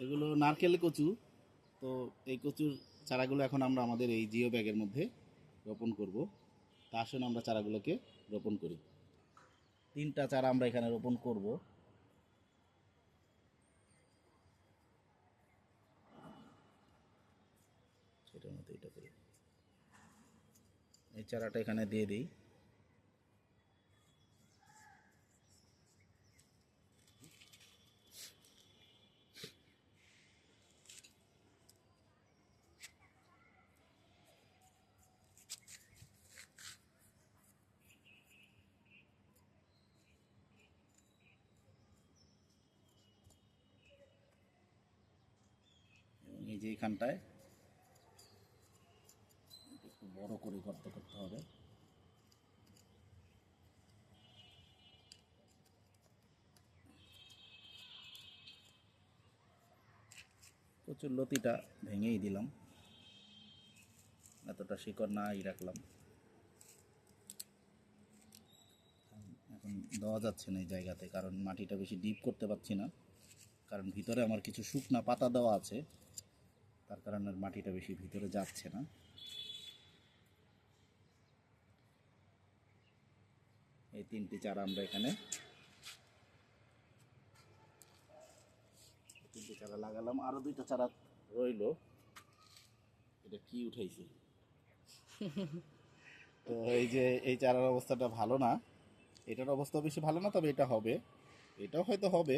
এগুলো নারকেল কচু। তো এই কচুর চারাগুলো এখন আমরা আমাদের এই জিও ব্যাগের মধ্যে রোপণ করব। তা আসুন আমরা চারাগুলোকে রোপণ করি। 3টা চারা আমরা এখানে রোপণ করব। সেটার মধ্যে এটা করি, এই চারাটা এখানে দিয়ে দিই। এবং এই যে এখানটায় একটু বড় করে গর্ত করতে হবে। কচুর লতিটা ভেঙেই দিলাম, এতটা শিকড় নাই রাখলাম। এখন দেওয়া যাচ্ছে না এই জায়গাতে, কারণ মাটিটা বেশি ডিপ করতে পারছি না, কারণ ভিতরে আমার কিছু শুকনা পাতা দেওয়া আছে, তার কারণে মাটিটা বেশি ভিতরে যাচ্ছে না। এই 3টি চারা আমরা এখানে 3টি চারা লাগালাম, আরো 2টা চারা রইলো। এটা কি উঠাইছে? তো এই যে এই চারার অবস্থাটা ভালো না, এটার অবস্থা বেশি ভালো না, তবে এটা হবে, এটাও হয়তো হবে।